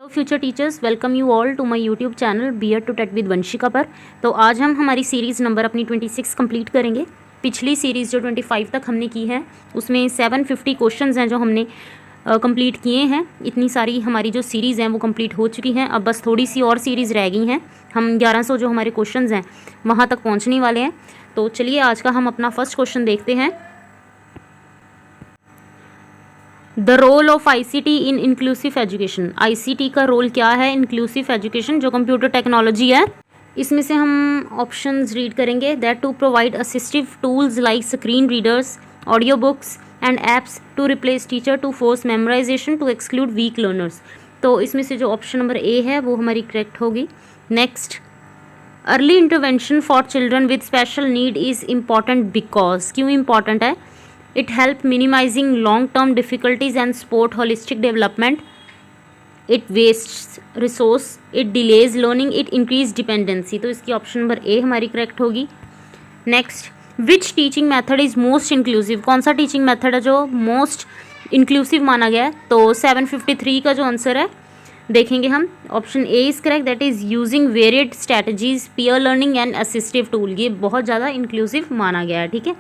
Future teachers, welcome you all to my YouTube channel BEd to TET with Vanshika पर। तो आज हम हमारी सीरीज़ नंबर अपनी 26 कंप्लीट करेंगे। पिछली सीरीज़ जो 25 तक हमने की है उसमें 750 क्वेश्चंस हैं जो हमने कंप्लीट किए हैं। इतनी सारी हमारी जो सीरीज़ हैं वो कंप्लीट हो चुकी हैं। अब बस थोड़ी सी और सीरीज़ रह गई हैं। हम 1100 जो हमारे क्वेश्चंस हैं वहाँ तक पहुँचने वाले हैं। तो चलिए आज का हम अपना फर्स्ट क्वेश्चन देखते हैं। The role of ICT in inclusive education. ICT का रोल क्या है इंक्लूसिव एजुकेशन जो कंप्यूटर टेक्नोलॉजी है। इसमें से हम ऑप्शंस रीड करेंगे। That to provide assistive tools like screen readers, audio books and apps to replace teacher, to force memorisation, to exclude weak learners. तो इसमें से जो ऑप्शन नंबर ए है वो हमारी करेक्ट होगी। Next, early intervention for children with special need is important because. क्यों important है? It help minimizing long-term difficulties and support holistic development. It wastes resource, it delays learning, it increase dependency. तो इसकी option number ए हमारी correct होगी। Next, which teaching method is most inclusive. कौन सा teaching method है जो most inclusive माना गया है? तो 753 का जो आंसर है देखेंगे हम। Option A is correct, that is using varied strategies, peer learning and assistive tool. ये बहुत ज़्यादा इंक्लूसिव माना गया है। ठीक है,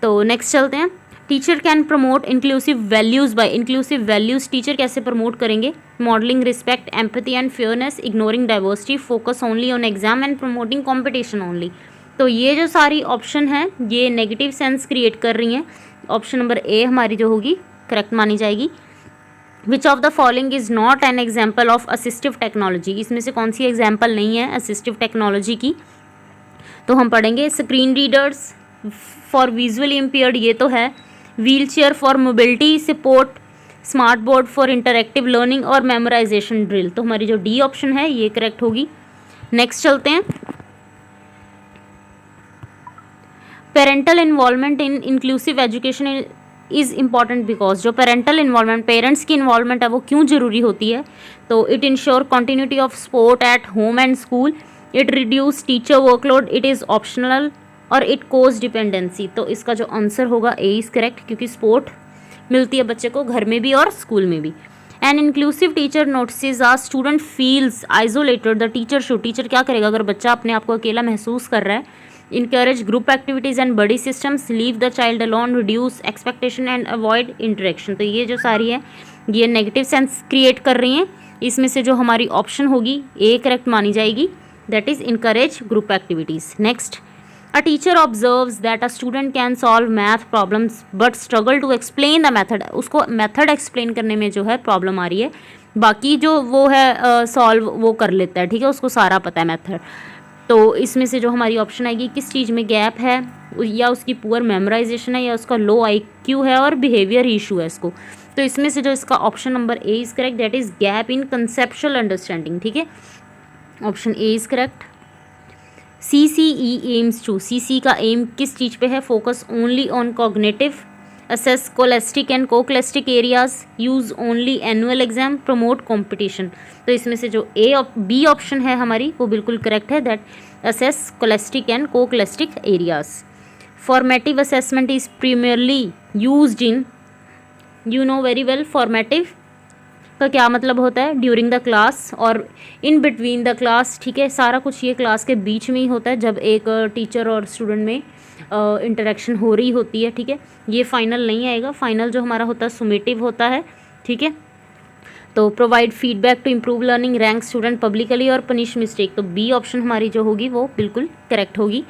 तो नेक्स्ट चलते हैं। Teacher can promote inclusive values by. Inclusive values teacher कैसे प्रमोट करेंगे? Modelling respect, empathy and fairness, ignoring diversity, focus only on exam and promoting competition only. तो ये जो सारी ऑप्शन हैं ये नेगेटिव सेंस क्रिएट कर रही हैं। ऑप्शन नंबर ए हमारी जो होगी करेक्ट मानी जाएगी। विच of the following is not an example of assistive technology. इसमें से कौन सी एग्जाम्पल नहीं है असिस्टिव टेक्नोलॉजी की? तो हम पढ़ेंगे screen readers for visually impaired, ये तो है। Wheel chair for mobility support, smart board for interactive learning और मेमोराइजेशन ड्रिल। तो हमारी जो डी ऑप्शन है ये करेक्ट होगी। नेक्स्ट चलते हैं। Parental involvement in inclusive education is important because. जो पेरेंटल इन्वॉल्वमेंट, पेरेंट्स की इन्वॉल्वमेंट है वो क्यों ज़रूरी होती है? तो it ensure continuity of support at home and school, it reduce teacher workload, it is optional और इट कोज डिपेंडेंसी। तो इसका जो आंसर होगा ए इज़ करेक्ट, क्योंकि सपोर्ट मिलती है बच्चे को घर में भी और स्कूल में भी। An inclusive teacher notices a student feels isolated, the teacher should. Teacher क्या करेगा अगर बच्चा अपने आप को अकेला महसूस कर रहा है? Encourage group activities and buddy systems, leave the child alone, reduce expectation and avoid interaction. तो ये जो सारी है ये नेगेटिव सेंस क्रिएट कर रही हैं। इसमें से जो हमारी ऑप्शन होगी ए करेक्ट मानी जाएगी, that is encourage group activities. Next, a teacher observes that a student can solve math problems but struggle to explain the method। उसको मेथड एक्सप्लेन करने में जो है प्रॉब्लम आ रही है, बाकी जो वो है सॉल्व वो कर लेता है। ठीक है, उसको सारा पता है मेथड। तो इसमें से जो हमारी ऑप्शन आएगी किस चीज़ में गैप है, या उसकी पुअर मेमोराइजेशन है, या उसका लो IQ है और बिहेवियर इशू है इसको। तो इसमें से जो इसका option number A is correct, that is gap in conceptual understanding. ठीक है, option A is correct. CCE aims to. CC का एम किस चीज़ पे है? Focus only on cognitive, assess scholastic and coscholastic areas, use only annual exam, promote competition. तो इसमें से जो बी ऑप्शन है हमारी वो बिल्कुल करेक्ट है, that assess scholastic and coscholastic areas. Formative assessment is primarily used in, you know very well formative का क्या मतलब होता है? ड्यूरिंग द क्लास और इन बिटवीन द क्लास। ठीक है, सारा कुछ ये क्लास के बीच में ही होता है जब एक टीचर और स्टूडेंट में इंटरेक्शन हो रही होती है। ठीक है, ये फाइनल नहीं आएगा। फाइनल जो हमारा होता है सुमेटिव होता है। ठीक है, तो provide feedback to improve learning, rank student publicly और पनिश मिस्टेक। तो बी ऑप्शन हमारी जो होगी वो बिल्कुल करेक्ट होगी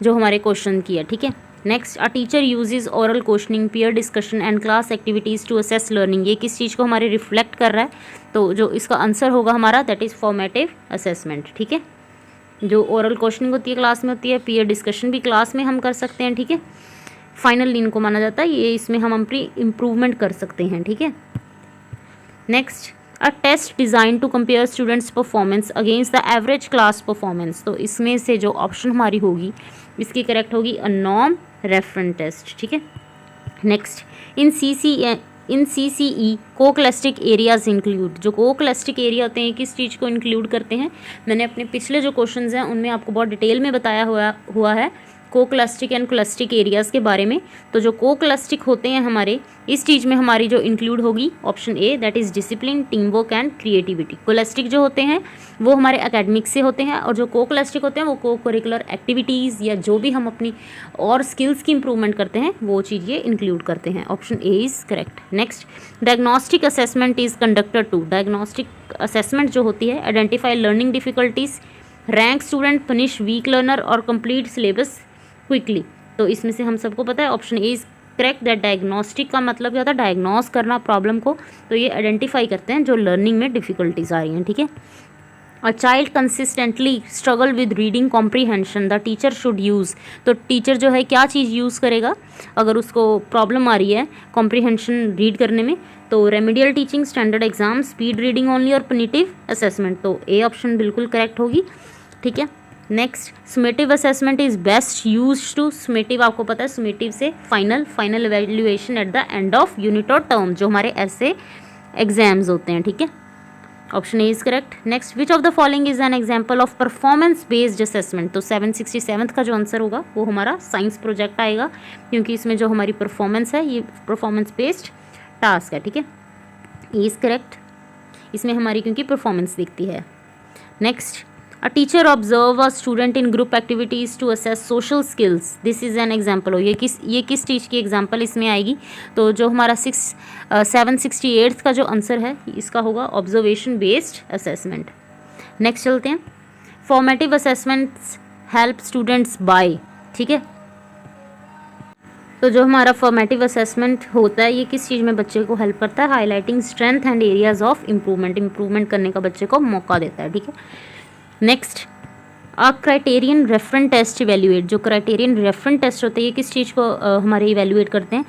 जो हमारे क्वेश्चन की है। ठीक है, next, a teacher uses oral questioning, peer discussion and class activities to assess learning. ये किस चीज़ को हमारे रिफ्लेक्ट कर रहा है? तो जो इसका आंसर होगा हमारा दैट इज़ फॉर्मेटिव असेसमेंट। ठीक है, जो ओरल क्वेश्चनिंग होती है क्लास में होती है, पीयर डिस्कशन भी क्लास में हम कर सकते हैं। ठीक है, फाइनल इनको माना जाता है, ये इसमें हम अपनी इम्प्रूवमेंट कर सकते हैं। ठीक है, next, a test design to compare students performance against the average class performance. तो इसमें से जो ऑप्शन हमारी होगी इसकी करेक्ट होगी अ नॉर्म रेफरेंस टेस्ट। ठीक है, next, in CCE co-scholastic areas include. जो कोक्लेस्टिक एरिया होते हैं किस चीज़ को इंक्लूड करते हैं? मैंने अपने पिछले जो क्वेश्चंस हैं उनमें आपको बहुत डिटेल में बताया हुआ है कोक्लस्टिक एंड क्लस्टिक एरियाज़ के बारे में। तो जो कोक्लस्टिक होते हैं हमारे, इस चीज़ में हमारी जो इंक्लूड होगी option A, that is discipline, team work and creativity. Coscholastic जो होते हैं वो हमारे एकेडमिक से होते हैं, और जो कोक्लस्टिक होते हैं वो को करिकुलर एक्टिविटीज़ या जो भी हम अपनी और स्किल्स की इंप्रूवमेंट करते हैं वो चीज़ ये इंक्लूड करते हैं। Option A is correct. Next, diagnostic assessment is conducted to. Diagnostic assessment जो होती है, identify learning difficulties, rank student, punish weak learner और कंप्लीट सिलेबस क्विकली। तो इसमें से हम सबको पता है option A is correct, that diagnostic का मतलब क्या होता है, डायग्नोस करना प्रॉब्लम को। तो ये आइडेंटिफाई करते हैं जो लर्निंग में डिफिकल्टीज आ रही हैं, ठीक है। A child consistently struggle with reading comprehension, the teacher should use. तो टीचर जो है क्या चीज़ यूज़ करेगा अगर उसको प्रॉब्लम आ रही है कॉम्प्रीहेंशन रीड करने में? तो remedial teaching, standard exam, speed reading only और पनिटिव असेसमेंट। तो ए ऑप्शन बिल्कुल करेक्ट होगी, ठीक है। Next, summative assessment is best use to. Summative आपको पता है, सुमेटिव से final evaluation at the end of unit और टर्म, जो हमारे ऐसे एग्जाम्स होते हैं, ठीक है। Option A is correct. Next, which of the following is an example of performance based assessment? तो 767 का जो आंसर होगा वो हमारा साइंस प्रोजेक्ट आएगा, क्योंकि इसमें जो हमारी परफॉर्मेंस है ये परफॉर्मेंस बेस्ड टास्क है, ठीक है। ए इज़ करेक्ट, इसमें हमारी क्योंकि परफॉर्मेंस दिखती है। Next, a teacher observe a student in group activities to assess social skills, this is an example हो। ये किस चीज़ की एग्जाम्पल इसमें आएगी? तो जो हमारा 768 का जो आंसर है इसका होगा ऑब्जर्वेशन बेस्ड असेसमेंट। नेक्स्ट चलते हैं, formative assessments help students by, ठीक है। तो जो हमारा फॉर्मेटिव असेसमेंट होता है ये किस चीज़ में बच्चे को हेल्प करता है? Highlighting strength and areas of improvement करने का बच्चे को मौका देता है, ठीक है। नेक्स्ट, अ क्राइटेरियन रेफरेंस टेस्ट इवेल्युएट। जो क्राइटेरियन रेफरेंस टेस्ट होते हैं ये किस चीज़ को हमारे इवेल्युएट करते हैं?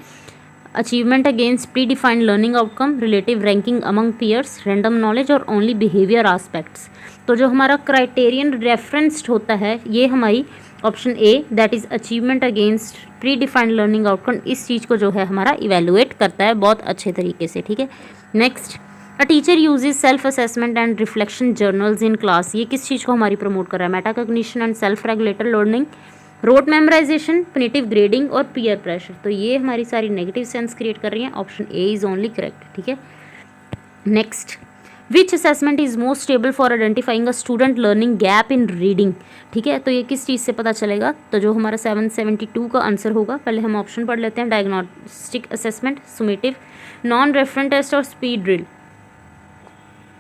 Achievement against pre defined learning outcome, relative ranking among peers, random knowledge और ओनली बिहेवियर आस्पेक्ट्स। तो जो हमारा क्राइटेरियन रेफरेंस्ड होता है ये हमारी option A, that is achievement against pre defined learning outcome, इस चीज़ को जो है हमारा इवेल्युएट करता है बहुत अच्छे तरीके से, ठीक है। Next, a teacher uses self assessment and reflection journals in class, ये किस चीज़ को हमारी प्रमोट कर रहा है? Metacognition and self regulated learning, rote memorization, punitive grading और पीयर प्रेशर। तो ये हमारी सारी नेगेटिव सेंस क्रिएट कर रही हैं। Option A is only correct, ठीक है। Next, which assessment is most stable for identifying a student learning gap in reading, ठीक है। तो ये किस चीज़ से पता चलेगा? तो जो हमारा 772 का आंसर होगा, पहले हम ऑप्शन पढ़ लेते हैं। Diagnostic assessment, summative, non reference test और स्पीड ड्रिल।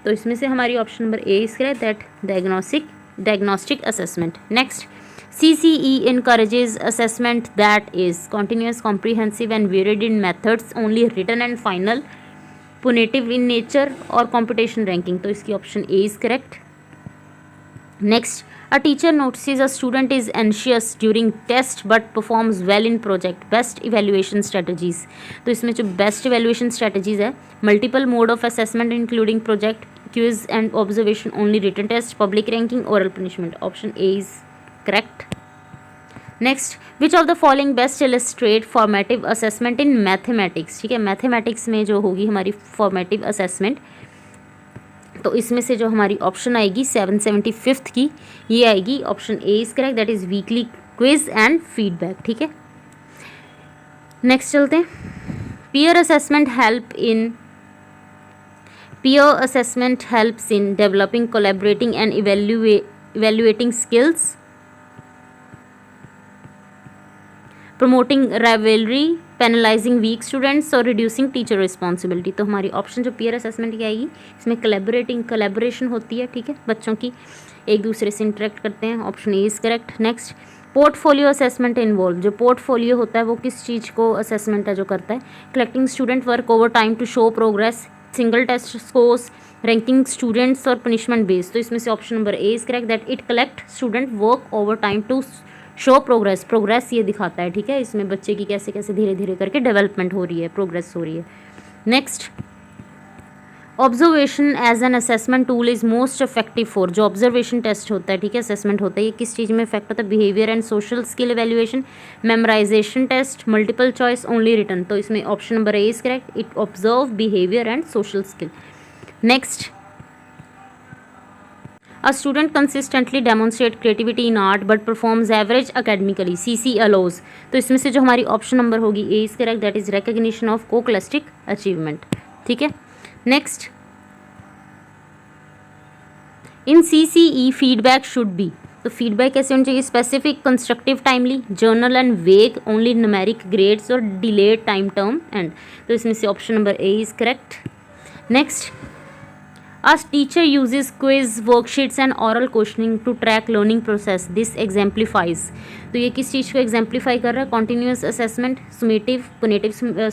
तो इसमें से हमारी option number A is correct, that diagnostic assessment. Next, CCE encourages assessment that is continuous, comprehensive and varied in methods, only written and final, punitive in nature और computation ranking। तो इसकी option A is correct. Next, a teacher notices a student is anxious during test but performs well in project, best evaluation strategies। तो इसमें जो best evaluation strategies है, multiple mode of assessment including project, quiz and observation, only written test, public ranking, oral punishment। Option A is correct. Next, which of the following best illustrate formative assessment in mathematics, ठीक है। Mathematics में जो होगी हमारी formative assessment, तो इसमें से जो हमारी ऑप्शन आएगी 775 की, ये आएगी option A is correct, that is weekly quiz and feedback, ठीक है। नेक्स्ट चलते हैं, peer assessment helps in developing, collaborating and evaluating skills, promoting rivalry, penalizing weak students और reducing teacher responsibility। तो हमारी ऑप्शन जो पीयर असेसमेंट की आएगी इसमें कोलैबोरेशन होती है, ठीक है। बच्चों की एक दूसरे से इंटरेक्ट करते हैं। Option A is correct. Next, portfolio assessment involve. जो पोर्टफोलियो होता है वो किस चीज़ को असेसमेंट है जो करता है? Collecting student work over time to show progress, single test scores, ranking students और पनिशमेंट बेस्ड। तो इसमें से option number A is correct, that it collect student work over time to show progress ये दिखाता है, ठीक है। इसमें बच्चे की कैसे कैसे धीरे धीरे करके डेवलपमेंट हो रही है, प्रोग्रेस हो रही है। Next, observation as an assessment tool is most effective for. जो ऑब्जर्वेशन टेस्ट होता है, ठीक है, असेसमेंट होता है, ये किस चीज़ में इफेक्ट होता है? Behaviour and social skill evaluation, memorization test, multiple choice, only written. तो इसमें option number A is correct, it observe behaviour and social skill. Next, a student consistently demonstrate creativity in art but performs average academically, CC allows. तो इसमें से जो हमारी option number होगी A is correct, that is recognition of coscholastic achievement. ठीक है, next, in CCE feedback should be, तो feedback कैसे होनी चाहिए? Specific, constructive, timely, general and vague, only numeric, grades और डिलेड टाइम टर्म एंड। तो इसमें से option number A is correct. Next, a teacher uses quiz, worksheets and oral questioning to track learning process, this exemplifies. तो ये किस चीज़ को exemplify कर रहा है? Continuous assessment, summative, punitive.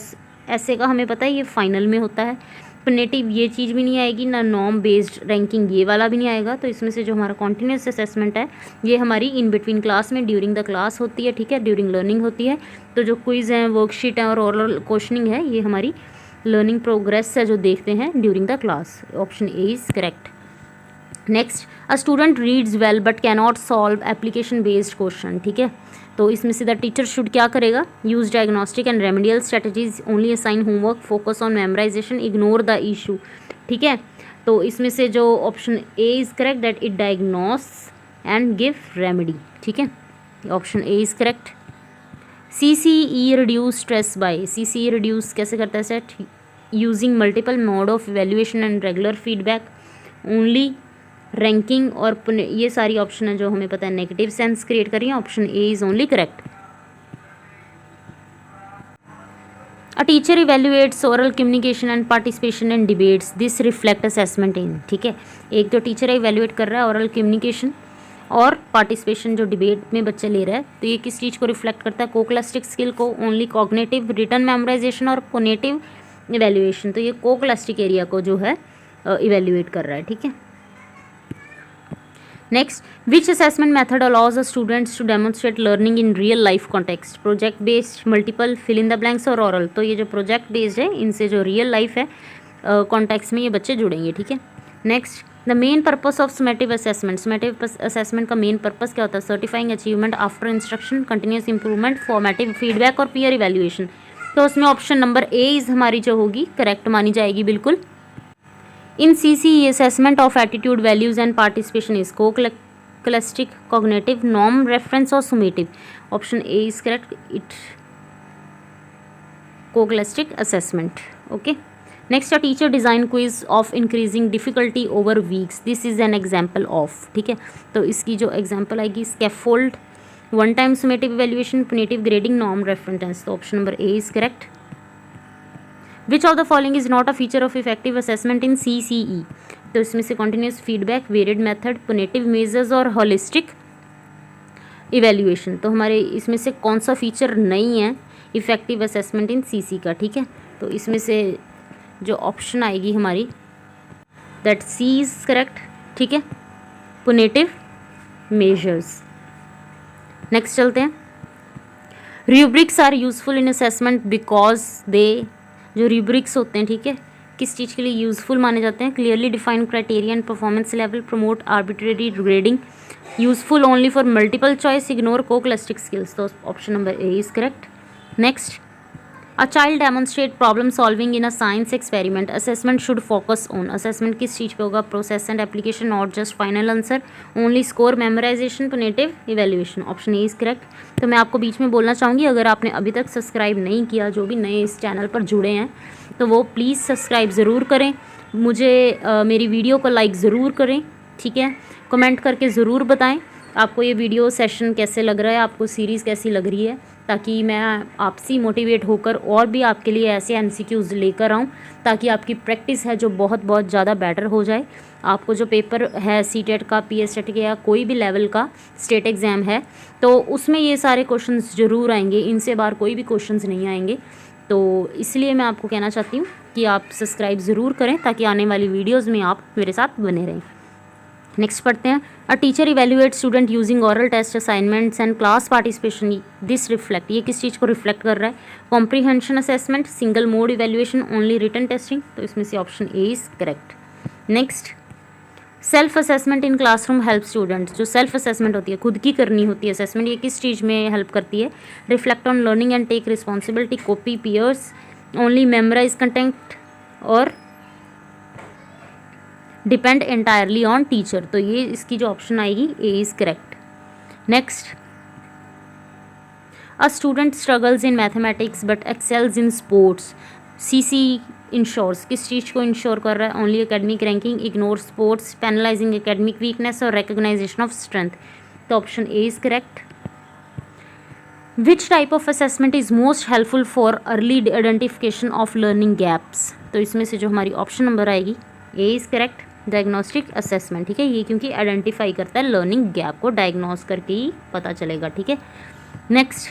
ऐसे का हमें पता है ये फाइनल में होता है। पुनेटिव ये चीज़ भी नहीं आएगी, ना नॉर्म बेस्ड रैंकिंग ये वाला भी नहीं आएगा। तो इसमें से जो हमारा कॉन्टीन्यूस असेसमेंट है ये हमारी इन बिटवीन क्लास में ड्यूरिंग द क्लास होती है। ठीक है, ड्यूरिंग लर्निंग होती है। तो जो क्विज़ है, वर्कशीट है और ओरल क्वेश्चनिंग है, ये हमारी लर्निंग प्रोग्रेस है जो देखते हैं during the class. Option A is correct. Next, a student reads well but cannot solve application based question. ठीक है, तो इसमें से द टीचर शुड क्या करेगा? Use diagnostic and remedial strategies, only assign homework, focus on memorisation, ignore the issue. ठीक है, तो इसमें से जो option A is correct, that it diagnose and give remedy. ठीक है, option A is correct. CCE reduce stress by, CCE reduce कैसे करता है set? Using multiple mode of evaluation and regular feedback, only ranking और ये सारी option है जो हमें पता है नेगेटिव सेंस क्रिएट कर रही है। Option A is only correct. A teacher evaluates oral communication and participation in debates, this reflect assessment in. ठीक है, एक जो टीचर है इवेल्युएट कर रहा है ओरल कम्युनिकेशन और पार्टिसिपेशन जो डिबेट में बच्चे ले रहा है, तो ये किस चीज़ को रिफ्लेक्ट करता है? कोक्लास्टिक स्किल को, ओनली कॉग्निटिव, रिटन मेमोराइजेशन और पुनेटिव इवेल्युएशन। तो ये कोक्लास्टिक एरिया को जो है इवेल्युएट कर रहा है। ठीक है, next, which assessment method allows a students to demonstrate learning in real life context? Project based, multiple, fill in the blanks और ओरल। तो ये जो प्रोजेक्ट बेस्ड है इनसे जो रियल लाइफ है कॉन्टेक्स्ट में ये बच्चे जुड़ेंगे। ठीक है, next, the main purpose of summative assessment, summative assessment का मेन पर्पस क्या होता है? Certifying achievement after instruction, continuous improvement, formative feedback और पीयर इवेल्युएशन। तो उसमें ऑप्शन नंबर ए इज हमारी जो होगी करेक्ट मानी जाएगी बिल्कुल। इन CCE assessment of attitude, values and participation is co-classic, cognitive, norm reference or summative. Option A is correct, it co-classic assessment. Okay, next, a teacher design quiz of increasing difficulty over weeks, this is an example of। ठीक है, तो इसकी जो example आएगी scaffold, one time summative evaluation, punitive grading, norm reference। तो option number A is correct. Which of the following is not a feature of effective assessment in CCE? तो इसमें से continuous feedback, varied method, punitive measures और holistic evaluation. तो हमारे इसमें से कौन सा फीचर नहीं है इफेक्टिव असेसमेंट इन CC का? ठीक है, तो इसमें से जो ऑप्शन आएगी हमारी दैट सी इज करेक्ट। ठीक है, पुनेटिव मेजर्स। नेक्स्ट चलते हैं, rubrics are useful in assessment because they, जो रूब्रिक्स होते हैं, ठीक है, किस चीज़ के लिए यूज़फुल माने जाते हैं? Clearly defined criteria and performance level, promote arbitrary grading, useful only for multiple choice, ignore coscholastic skills. तो option number A is correct. Next, a child demonstrate problem solving in a science experiment, assessment should focus on, assessment किस चीज़ पे होगा? Process and application, not just final answer, only score, memorization, punitive evaluation. Option A is correct. तो मैं आपको बीच में बोलना चाहूँगी, अगर आपने अभी तक सब्सक्राइब नहीं किया, जो भी नए इस चैनल पर जुड़े हैं, तो वो प्लीज़ सब्सक्राइब ज़रूर करें, मुझे मेरी वीडियो को लाइक ज़रूर करें। ठीक है, कमेंट करके ज़रूर बताएं आपको ये वीडियो सेशन कैसे लग रहा है, आपको सीरीज़ कैसी लग रही है, ताकि मैं आपसे मोटिवेट होकर और भी आपके लिए ऐसे MCQs लेकर आऊँ, ताकि आपकी प्रैक्टिस है जो बहुत बहुत ज़्यादा बेटर हो जाए। आपको जो पेपर है CTET का, PSTET का या कोई भी लेवल का स्टेट एग्ज़ाम है, तो उसमें ये सारे क्वेश्चंस ज़रूर आएंगे, इनसे बाहर कोई भी क्वेश्चंस नहीं आएंगे। तो इसलिए मैं आपको कहना चाहती हूँ कि आप सब्सक्राइब ज़रूर करें, ताकि आने वाली वीडियोज़ में आप मेरे साथ बने रहें। नेक्स्ट पढ़ते हैं, a teacher evaluate student using oral test, assignments and class participation, this reflect, ये किस चीज़ को रिफ्लेक्ट कर रहा है? Comprehension assessment, single mode evaluation, only written testing. तो इसमें से option A is correct. Next, self assessment in classroom help students, जो सेल्फ असेसमेंट होती है, खुद की करनी होती है असेसमेंट, ये किस चीज़ में हेल्प करती है? Reflect on learning and take responsibility, copy peers, only memorize content और डिपेंड एंटायरली ऑन टीचर। तो ये इसकी जो ऑप्शन आएगी A is correct. Next, a student struggles in mathematics but excels in sports, CC ensures, किस चीज़ को ensure कर रहा है? Only academic ranking, ignore sports, penalizing academic weakness और रिकग्नाइजेशन ऑफ स्ट्रेंथ। तो option A is correct. Which type of assessment is most helpful for early identification of learning gaps? तो इसमें से जो हमारी ऑप्शन नंबर आएगी A is correct, diagnostic assessment. ठीक है, ये क्योंकि आइडेंटिफाई करता है लर्निंग गैप को, डायग्नोस करके ही पता चलेगा। ठीक है, next,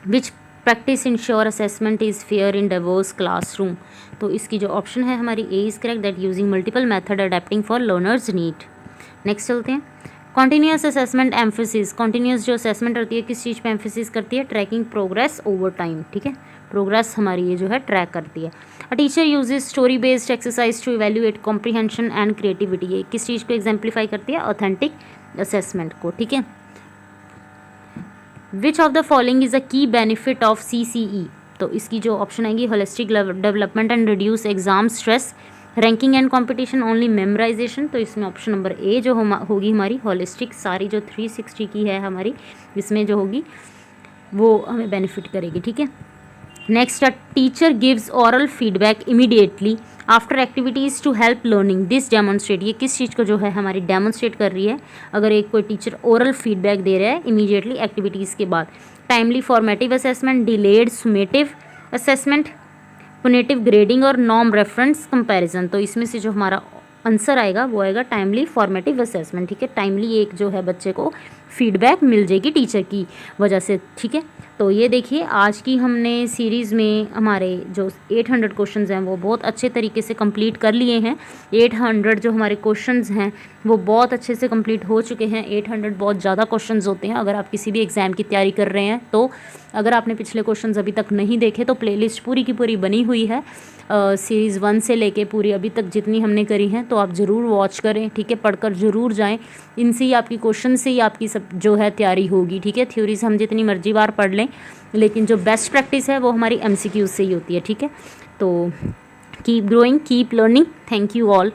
which practice ensure assessment is fair in diverse classroom? तो इसकी जो ऑप्शन है हमारी A is correct, that using multiple method adapting for learners need. Next चलते हैं, कॉन्टीन्यूस असेसमेंट एम्फेसिस, कॉन्टीन्यूस जो असेसमेंट होती है किस चीज़ पे एम्फेसिस करती है? Tracking progress over time. ठीक है, प्रोग्रेस हमारी ये जो है ट्रैक करती है। A teacher uses story based exercise to evaluate comprehension and creativity, ये किस चीज़ को एग्जाम्प्लीफाई करती है? ऑथेंटिक असेसमेंट को। ठीक है, विच of the following is a की बेनिफिट ऑफ CCE? तो इसकी जो ऑप्शन आएगी, holistic development and reduce exam stress, ranking and competition, only memorisation. तो इसमें ऑप्शन नंबर ए जो होगी हमारी होलिस्टिक, सारी जो 360 की है हमारी, इसमें जो होगी वो हमें बेनिफिट करेगी। ठीक है, next, a teacher gives oral feedback immediately after activities to help learning, this demonstrate, ये किस चीज़ को जो है हमारी डेमोन्स्ट्रेट कर रही है? अगर एक कोई टीचर ओरल फीडबैक दे रहा है इमीडिएटली एक्टिविटीज़ के बाद। Timely formative assessment, delayed summative assessment, punitive grading और नॉर्म रेफरेंस कंपैरिजन। तो इसमें से जो हमारा आंसर आएगा वो आएगा टाइमली फॉर्मेटिव असेसमेंट। ठीक है, टाइमली एक जो है बच्चे को फीडबैक मिल जाएगी टीचर की वजह से। ठीक है, तो ये देखिए आज की हमने सीरीज़ में हमारे जो 800 क्वेश्चंस हैं वो बहुत अच्छे तरीके से कंप्लीट कर लिए हैं। 800 जो हमारे क्वेश्चंस हैं वो बहुत अच्छे से कंप्लीट हो चुके हैं। 800 बहुत ज़्यादा क्वेश्चंस होते हैं अगर आप किसी भी एग्ज़ाम की तैयारी कर रहे हैं तो। अगर आपने पिछले क्वेश्चंस अभी तक नहीं देखे तो प्लेलिस्ट पूरी की पूरी बनी हुई है, सीरीज़ 1 से लेके पूरी अभी तक जितनी हमने करी हैं, तो आप ज़रूर वॉच करें। ठीक है, पढ़कर ज़रूर जाएं, इनसे ही आपकी क्वेश्चन से ही आपकी सब जो है तैयारी होगी। ठीक है, थ्योरी से हम जितनी मर्जी बार पढ़ लें, लेकिन जो बेस्ट प्रैक्टिस है वो हमारी MCQ से ही होती है। ठीक है, तो keep growing, keep learning. Thank you all.